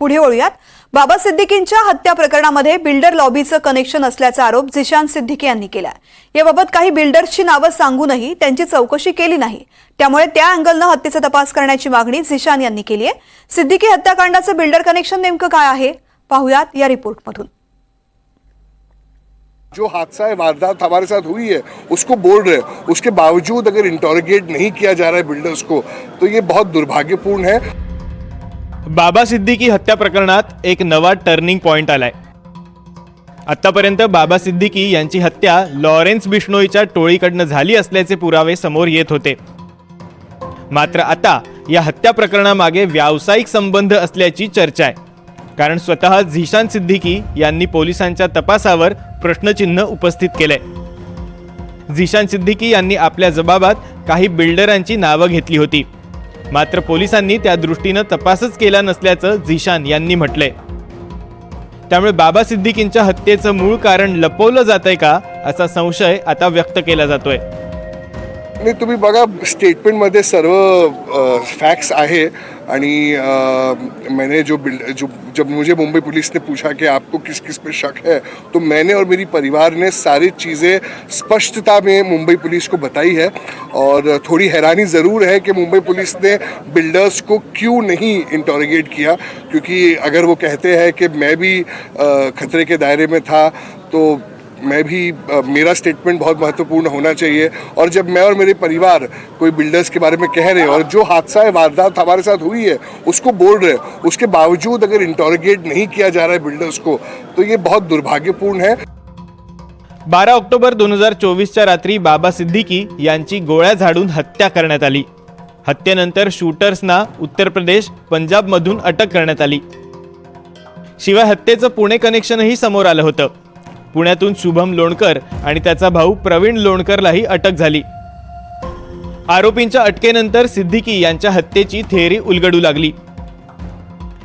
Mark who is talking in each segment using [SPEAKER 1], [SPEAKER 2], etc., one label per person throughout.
[SPEAKER 1] पुढे वळूयात। बाबा सिद्दीकींच्या हत्या प्रकरणामध्ये बिल्डर लॉबीचं कनेक्शन असल्याचा आरोप झिशान सिद्दीकी यांनी केला। याबाबत काही बिल्डर्सची नावं सांगूनही त्यांची चौकशी केली नाही, त्यामुळे त्या अँगलनं हत्येचा तपास करण्याची मागणी झिशान यांनी केली आहे। सिद्दीकी हत्याकांडाचं बिल्डर कनेक्शन नेमकं काय आहे पाहूयात या रिपोर्टमधून।
[SPEAKER 2] जो हादसा है, वारदात हमारे साथ हुई है, उसको बोल रहे, उसके बावजूद अगर इंटरोगेट नहीं किया जा रहा है बिल्डर्स को, तो ये बहुत दुर्भाग्यपूर्ण है।
[SPEAKER 3] बाबा सिद्दीकी हत्या प्रकरणात एक नवा टर्निंग पॉइंट आलाय। आतापर्यंत बाबा सिद्दीकी यांची हत्या लॉरेन्स बिश्नोईच्या टोळीकडनं झाली असल्याचे पुरावे समोर येत होते। मात्र आता या हत्या प्रकरणामागे व्यावसायिक संबंध असल्याची चर्चा आहे, कारण स्वतः झिशान सिद्दीकी यांनी पोलिसांच्या तपासावर प्रश्नचिन्ह उपस्थित केलंय। झिशान सिद्दीकी यांनी आपल्या जबाबात काही बिल्डरांची नावं घेतली होती, मात्र पोलिसांनी त्या दृष्टीनं तपासच केला नसल्याचं झिशान यांनी म्हटलंय। त्यामुळे बाबा सिद्दीकींच्या हत्येचं मूळ कारण लपवलं जातंय का असा संशय आता व्यक्त केला जातोय।
[SPEAKER 2] नहीं, तुम्ही बघा स्टेटमेंट मध्ये सर्व फैक्ट्स आहे आणि मैंने जब मुझे मुंबई पुलिस ने पूछा कि आपको किस किस पे शक है, तो मैंने और मेरी परिवार ने सारी चीज़ें स्पष्टता में मुंबई पुलिस को बताई है। और थोड़ी हैरानी ज़रूर है कि मुंबई पुलिस ने बिल्डर्स को क्यों नहीं इंटरोगेट किया, क्योंकि अगर वो कहते हैं कि मैं भी खतरे के दायरे में था, तो मैं भी मेरा स्टेटमेंट बहुत महत्वपूर्ण होना चाहिए। और जब मैं और मेरे परिवार कोई बिल्डर्स के बारे में कह रहे हैं और जो हादसा है, वारदात हमारे साथ हुई है, उसको बोल रहे, उसके बावजूद अगर इंटरोगेट नहीं किया जा रहा है बिल्डर्स को, तो ये बहुत दुर्भाग्यपूर्ण है।
[SPEAKER 3] 12 ऑक्टोबर 2024च्या रात्री बाबा सिद्दीकी यांची गोळ्या झाडून हत्या करण्यात आली। हत्येनंतर शूटर्सना उत्तर प्रदेश, पंजाब मधून अटक करण्यात आली। शिवाय हत्येचं पुणे कनेक्शनही समोर आलं होतं। पुण्यातून शुभम लोणकर आणि त्याचा भाऊ प्रवीण लोणकरलाही अटक झाली। आरोपींच्या अटकेनंतर सिद्दीकी यांच्या हत्येची थिअरी उलगडू लागली।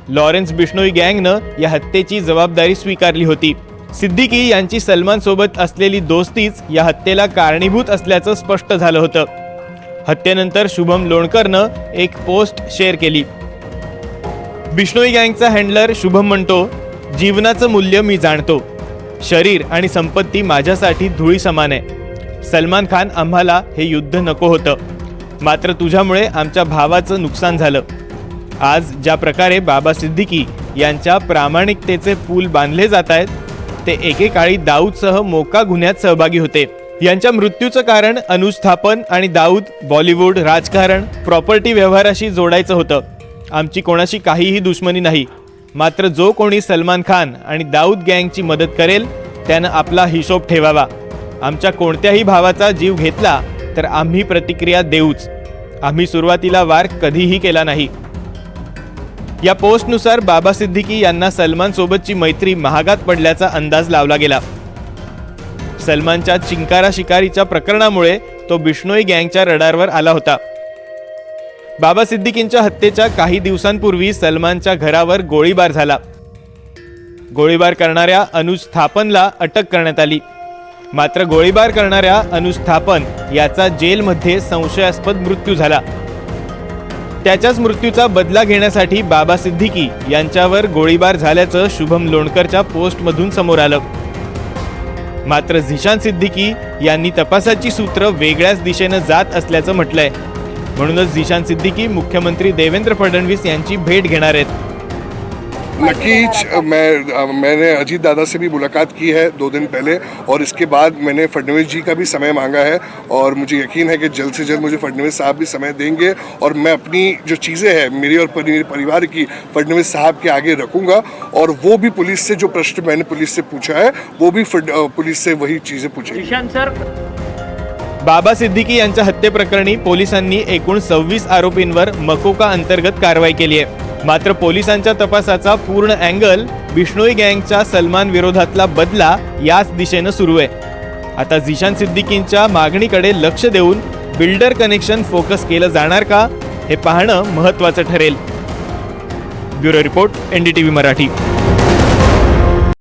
[SPEAKER 3] लॉरेन्स बिश्नोई गँगनं या हत्येची जबाबदारी स्वीकारली होती। सिद्दीकी यांची सलमान सोबत असलेली दोस्तीच या हत्येला कारणीभूत असल्याचं स्पष्ट झालं होतं। हत्येनंतर शुभम लोणकरनं एक पोस्ट शेअर केली। बिश्नोई गँगचा हँडलर शुभम म्हणतो, जीवनाचं मूल्य मी जाणतो, शरीर आणि संपत्ती माझ्यासाठी धुळी समान आहे। सलमान खान, आम्हाला हे युद्ध नको होतं, मात्र तुझ्यामुळे आमच्या भावाचं नुकसान झालं। आज ज्या प्रकारे बाबा सिद्दीकी यांच्या प्रामाणिकतेचे पूल बांधले जात आहेत, ते एकेकाळी दाऊदसह मोका गुन्ह्यात सहभागी होते। यांच्या मृत्यूचं कारण अनुज थापन आणि दाऊद बॉलिवूड, राजकारण, प्रॉपर्टी व्यवहाराशी जोडायचं होतं। आमची कोणाशी काहीही दुश्मनी नाही, मात्र जो कोणी सलमान खान आणि दाऊद गँगची मदत करेल त्यानं आपला हिशोब ठेवावा। आमच्या कोणत्याही भावाचा जीव घेतला तर आम्ही प्रतिक्रिया देऊच। आम्ही सुरुवातीला वार कधीही केला नाही। या पोस्टनुसार बाबा सिद्दीकी यांना सलमान सोबतची मैत्री महागात पडल्याचा अंदाज लावला गेला। सलमानच्या चिंकारा शिकारीच्या प्रकरणामुळे तो बिश्नोई गँगच्या रडारवर आला होता। बाबा सिद्दीकींच्या हत्येच्या काही दिवसांपूर्वी सलमानच्या घरावर गोळीबार झाला। गोळीबार करणाऱ्या अनुज थापनला अटक करण्यात आली, मात्र गोळीबार करणाऱ्या अनुज थापन याचा जेलमध्ये संशयास्पद मृत्यू झाला। त्याच्याच मृत्यूचा बदला घेण्यासाठी बाबा सिद्दीकी यांच्यावर गोळीबार झाल्याचं शुभम लोणकरच्या पोस्टमधून समोर आलं। मात्र झिशान सिद्दीकी यांनी तपासाची सूत्र वेगळ्याच दिशेनं जात असल्याचं म्हटलंय। म्हणूनच झिशान सिद्दीकी मुख्यमंत्री देवेंद्र फडणवीस यांची भेट घेणार आहेत।
[SPEAKER 2] नक्कीच मैंने अजीत दादा से भी मुलाकात की है 2 दिन पहले, और इसके बाद मैंने फडणवीस जी का भी समय मांगा है, और मुझे यकीन है कि जल्द से जल्द मुझे फडणवीस साहब भी समय देंगे, और मैं अपनी जो चीज़ें हैं मेरी और मेरे परिवार की फडणवीस साहब के आगे रखूंगा। और वो भी पुलिस से जो प्रश्न मैंने पुलिस से पूछा है, वो भी पुलिस से वही चीज़ें पूछेंगे।
[SPEAKER 3] बाबा सिद्दीकी यांच्या हत्येप्रकरणी पोलिसांनी एकूण 26 आरोपींवर मकोका अंतर्गत कारवाई केली आहे। मात्र पोलिसांच्या तपासाचा पूर्ण अँगल बिश्नोई गँगच्या सलमान विरोधातला बदला याच दिशेनं सुरू आहे। आता झिशान सिद्दीकींच्या मागणीकडे लक्ष देऊन बिल्डर कनेक्शन फोकस केलं जाणार का हे पाहणं महत्त्वाचं ठरेल। Bureau report, NDTV Marathi.